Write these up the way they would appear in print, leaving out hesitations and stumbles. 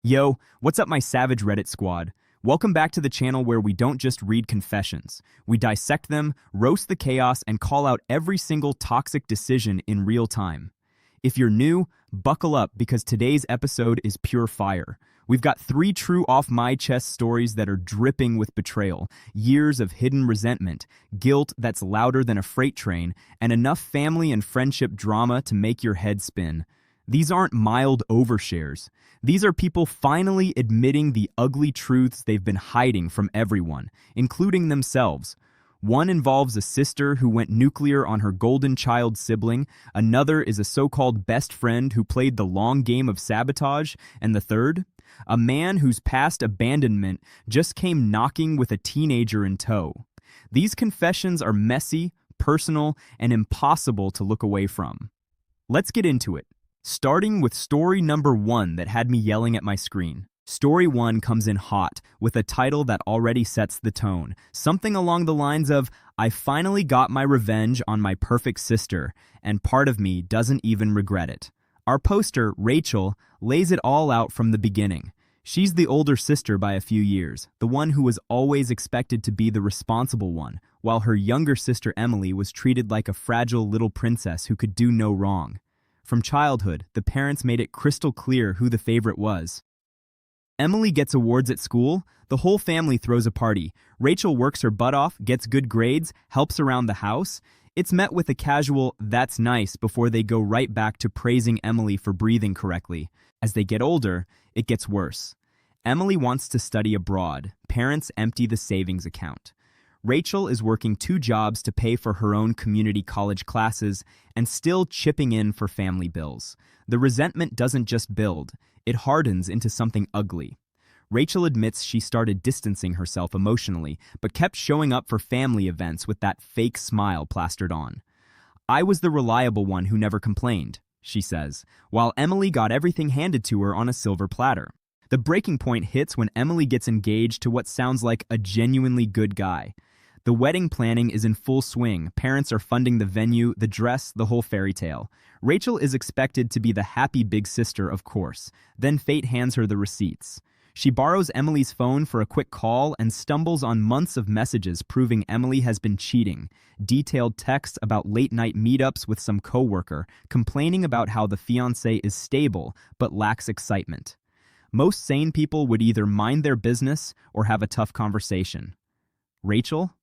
Yo, what's up my savage Reddit squad? Welcome back to the channel where we don't just read confessions. We dissect them, roast the chaos, and call out every single toxic decision in real time. If you're new, buckle up because today's episode is pure fire. We've got 3 true off-my-chest stories that are dripping with betrayal, years of hidden resentment, guilt that's louder than a freight train, and enough family and friendship drama to make your head spin. These aren't mild overshares. These are people finally admitting the ugly truths they've been hiding from everyone, including themselves. One involves a sister who went nuclear on her golden child sibling, another is a so-called best friend who played the long game of sabotage, and the third? A man whose past abandonment just came knocking with a teenager in tow. These confessions are messy, personal, and impossible to look away from. Let's get into it. Starting with story number 1 that had me yelling at my screen. Story 1 comes in hot, with a title that already sets the tone. Something along the lines of, I finally got my revenge on my perfect sister, and part of me doesn't even regret it. Our poster, Rachel, lays it all out from the beginning. She's the older sister by a few years, the one who was always expected to be the responsible one, while her younger sister Emily was treated like a fragile little princess who could do no wrong. From childhood, the parents made it crystal clear who the favorite was. Emily gets awards at school, the whole family throws a party. Rachel works her butt off, gets good grades, helps around the house. It's met with a casual, that's nice, before they go right back to praising Emily for breathing correctly. As they get older, it gets worse. Emily wants to study abroad. Parents empty the savings account. Rachel is working 2 jobs to pay for her own community college classes and still chipping in for family bills. The resentment doesn't just build, it hardens into something ugly. Rachel admits she started distancing herself emotionally, but kept showing up for family events with that fake smile plastered on. I was the reliable one who never complained, she says, while Emily got everything handed to her on a silver platter. The breaking point hits when Emily gets engaged to what sounds like a genuinely good guy. The wedding planning is in full swing. Parents are funding the venue, the dress, the whole fairy tale. Rachel is expected to be the happy big sister, of course. Then fate hands her the receipts. She borrows Emily's phone for a quick call and stumbles on months of messages proving Emily has been cheating. Detailed texts about late-night meetups with some coworker, complaining about how the fiancé is stable but lacks excitement. Most sane people would either mind their business or have a tough conversation. Rachel?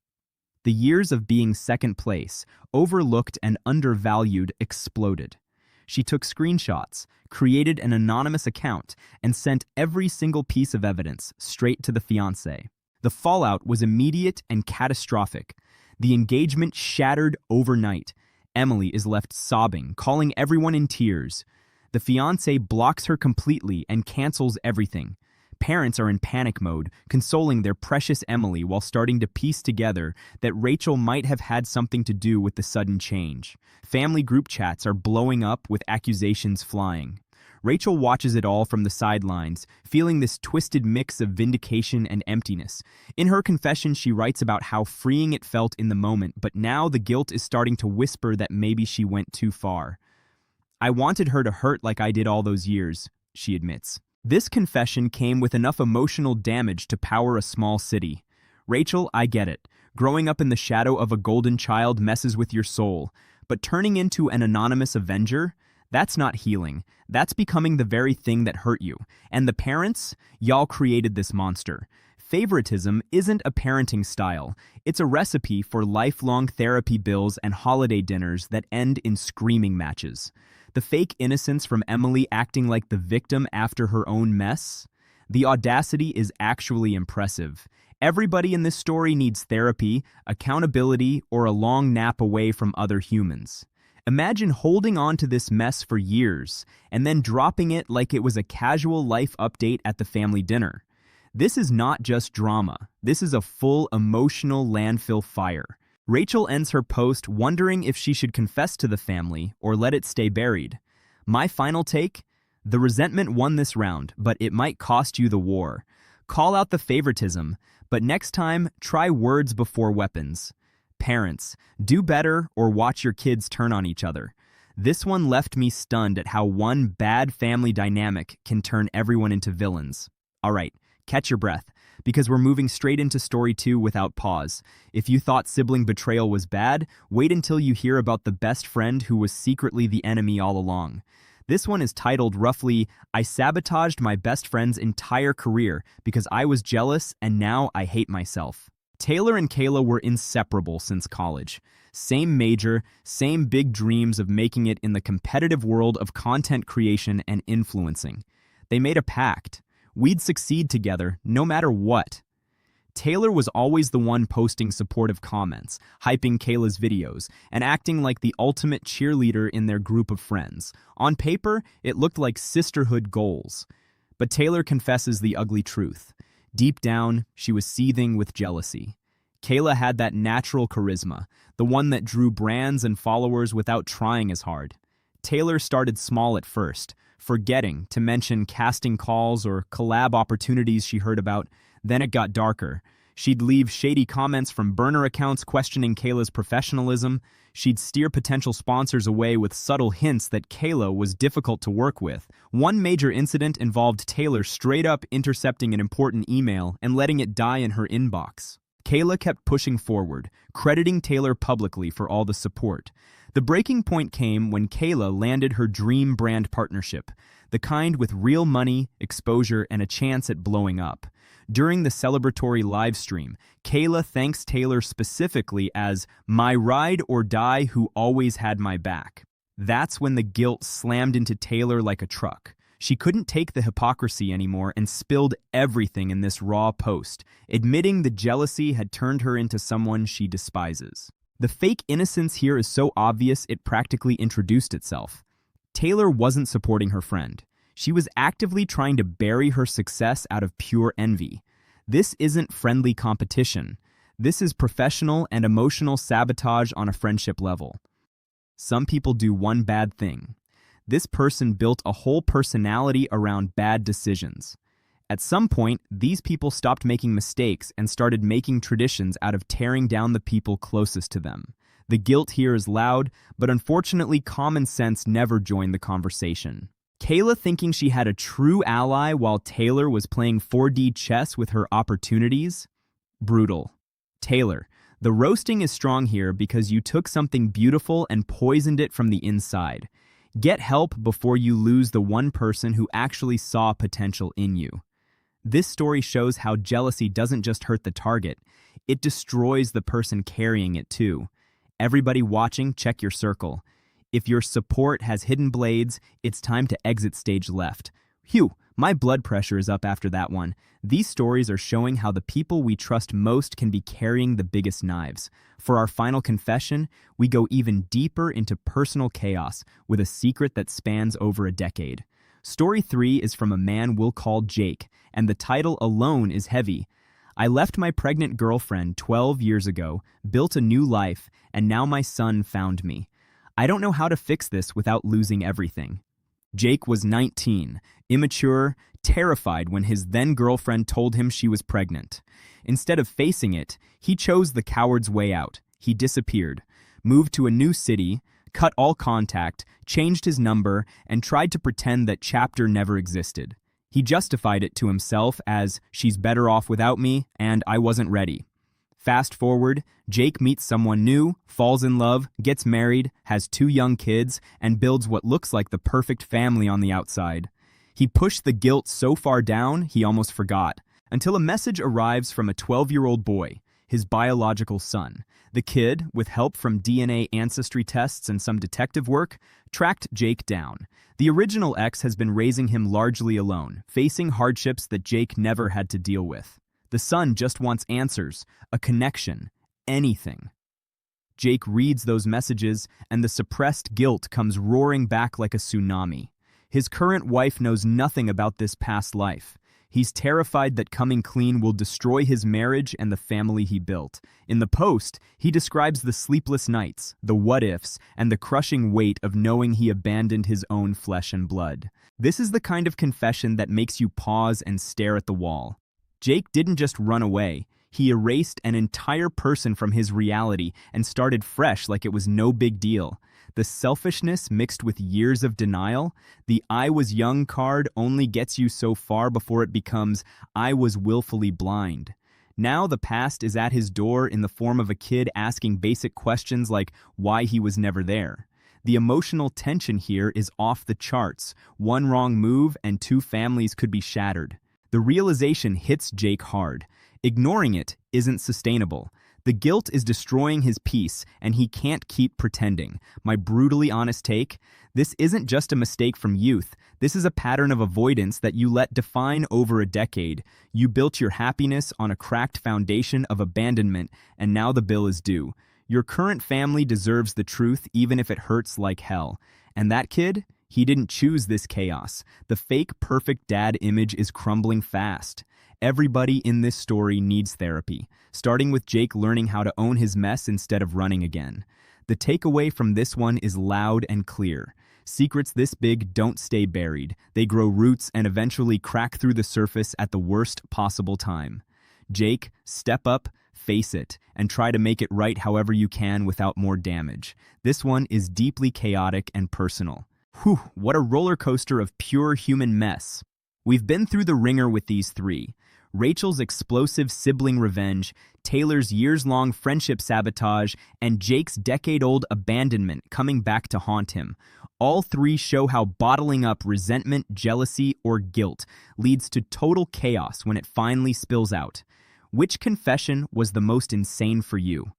The years of being second place, overlooked and undervalued, exploded. She took screenshots, created an anonymous account, and sent every single piece of evidence straight to the fiancé. The fallout was immediate and catastrophic. The engagement shattered overnight. Emily is left sobbing, calling everyone in tears. The fiancé blocks her completely and cancels everything. Parents are in panic mode, consoling their precious Emily while starting to piece together that Rachel might have had something to do with the sudden change. Family group chats are blowing up with accusations flying. Rachel watches it all from the sidelines, feeling this twisted mix of vindication and emptiness. In her confession, she writes about how freeing it felt in the moment, but now the guilt is starting to whisper that maybe she went too far. I wanted her to hurt like I did all those years, she admits. This confession came with enough emotional damage to power a small city. Rachel, I get it. Growing up in the shadow of a golden child messes with your soul. But turning into an anonymous avenger? That's not healing. That's becoming the very thing that hurt you. And the parents? Y'all created this monster. Favoritism isn't a parenting style. It's a recipe for lifelong therapy bills and holiday dinners that end in screaming matches. The fake innocence from Emily acting like the victim after her own mess? The audacity is actually impressive. Everybody in this story needs therapy, accountability, or a long nap away from other humans. Imagine holding on to this mess for years, and then dropping it like it was a casual life update at the family dinner. This is not just drama. This is a full emotional landfill fire. Rachel ends her post wondering if she should confess to the family or let it stay buried. My final take? The resentment won this round, but it might cost you the war. Call out the favoritism, but next time, try words before weapons. Parents, do better or watch your kids turn on each other. This one left me stunned at how one bad family dynamic can turn everyone into villains. Alright, catch your breath, because we're moving straight into story 2 without pause. If you thought sibling betrayal was bad, wait until you hear about the best friend who was secretly the enemy all along. This one is titled roughly, I sabotaged my best friend's entire career because I was jealous and now I hate myself. Taylor and Kayla were inseparable since college. Same major, same big dreams of making it in the competitive world of content creation and influencing. They made a pact. We'd succeed together, no matter what. Taylor was always the one posting supportive comments, hyping Kayla's videos, and acting like the ultimate cheerleader in their group of friends. On paper, it looked like sisterhood goals. But Taylor confesses the ugly truth. Deep down, she was seething with jealousy. Kayla had that natural charisma, the one that drew brands and followers without trying as hard. Taylor started small at first, forgetting to mention casting calls or collab opportunities she heard about. Then it got darker. She'd leave shady comments from burner accounts questioning Kayla's professionalism. She'd steer potential sponsors away with subtle hints that Kayla was difficult to work with. One major incident involved Taylor straight up intercepting an important email and letting it die in her inbox. Kayla kept pushing forward, crediting Taylor publicly for all the support. The breaking point came when Kayla landed her dream brand partnership, the kind with real money, exposure, and a chance at blowing up. During the celebratory live stream, Kayla thanks Taylor specifically as my ride or die who always had my back. That's when the guilt slammed into Taylor like a truck. She couldn't take the hypocrisy anymore and spilled everything in this raw post, admitting the jealousy had turned her into someone she despises. The fake innocence here is so obvious it practically introduced itself. Taylor wasn't supporting her friend. She was actively trying to bury her success out of pure envy. This isn't friendly competition. This is professional and emotional sabotage on a friendship level. Some people do one bad thing. This person built a whole personality around bad decisions. At some point, these people stopped making mistakes and started making traditions out of tearing down the people closest to them. The guilt here is loud, but unfortunately common sense never joined the conversation. Kayla thinking she had a true ally while Taylor was playing 4D chess with her opportunities? Brutal. Taylor, the roasting is strong here because you took something beautiful and poisoned it from the inside. Get help before you lose the one person who actually saw potential in you. This story shows how jealousy doesn't just hurt the target, it destroys the person carrying it too. Everybody watching, check your circle. If your support has hidden blades, it's time to exit stage left. Phew, my blood pressure is up after that one. These stories are showing how the people we trust most can be carrying the biggest knives. For our final confession, we go even deeper into personal chaos with a secret that spans over a decade. Story 3 is from a man we'll call Jake, and the title alone is heavy. I left my pregnant girlfriend 12 years ago, built a new life, and now my son found me. I don't know how to fix this without losing everything. Jake was 19, immature, terrified when his then-girlfriend told him she was pregnant. Instead of facing it, he chose the coward's way out. He disappeared, moved to a new city, cut all contact, changed his number, and tried to pretend that chapter never existed. He justified it to himself as, she's better off without me, and I wasn't ready. Fast forward, Jake meets someone new, falls in love, gets married, has 2 young kids, and builds what looks like the perfect family on the outside. He pushed the guilt so far down, he almost forgot, until a message arrives from a 12-year-old boy, his biological son. The kid, with help from DNA ancestry tests and some detective work, tracked Jake down. The original ex has been raising him largely alone, facing hardships that Jake never had to deal with. The son just wants answers, a connection, anything. Jake reads those messages, and the suppressed guilt comes roaring back like a tsunami. His current wife knows nothing about this past life. He's terrified that coming clean will destroy his marriage and the family he built. In the post, he describes the sleepless nights, the what-ifs, and the crushing weight of knowing he abandoned his own flesh and blood. This is the kind of confession that makes you pause and stare at the wall. Jake didn't just run away. He erased an entire person from his reality and started fresh like it was no big deal. The selfishness mixed with years of denial. The "I was young" card only gets you so far before it becomes "I was willfully blind." Now the past is at his door in the form of a kid asking basic questions like why he was never there. The emotional tension here is off the charts. One wrong move and two families could be shattered. The realization hits Jake hard. Ignoring it isn't sustainable. The guilt is destroying his peace, and he can't keep pretending. My brutally honest take: this isn't just a mistake from youth. This is a pattern of avoidance that you let define over a decade. You built your happiness on a cracked foundation of abandonment, and now the bill is due. Your current family deserves the truth, even if it hurts like hell. And that kid? He didn't choose this chaos. The fake perfect dad image is crumbling fast. Everybody in this story needs therapy, starting with Jake learning how to own his mess instead of running again. The takeaway from this one is loud and clear. Secrets this big don't stay buried. They grow roots and eventually crack through the surface at the worst possible time. Jake, step up, face it, and try to make it right however you can without more damage. This one is deeply chaotic and personal. Whew, what a roller coaster of pure human mess. We've been through the ringer with these three. Rachel's explosive sibling revenge, Taylor's years-long friendship sabotage, and Jake's decade-old abandonment coming back to haunt him. All three show how bottling up resentment, jealousy, or guilt leads to total chaos when it finally spills out. Which confession was the most insane for you?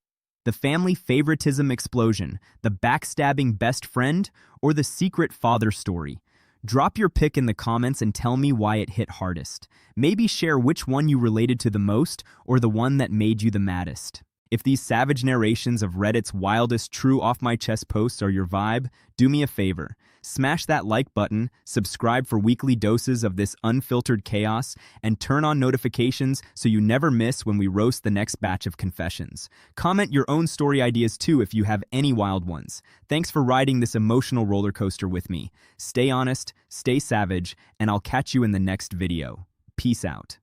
The family favoritism explosion, the backstabbing best friend, or the secret father story? Drop your pick in the comments and tell me why it hit hardest. Maybe share which one you related to the most or the one that made you the maddest. If these savage narrations of Reddit's wildest true off-my-chest posts are your vibe, do me a favor. Smash that like button, subscribe for weekly doses of this unfiltered chaos, and turn on notifications so you never miss when we roast the next batch of confessions. Comment your own story ideas too if you have any wild ones. Thanks for riding this emotional roller coaster with me. Stay honest, stay savage, and I'll catch you in the next video. Peace out.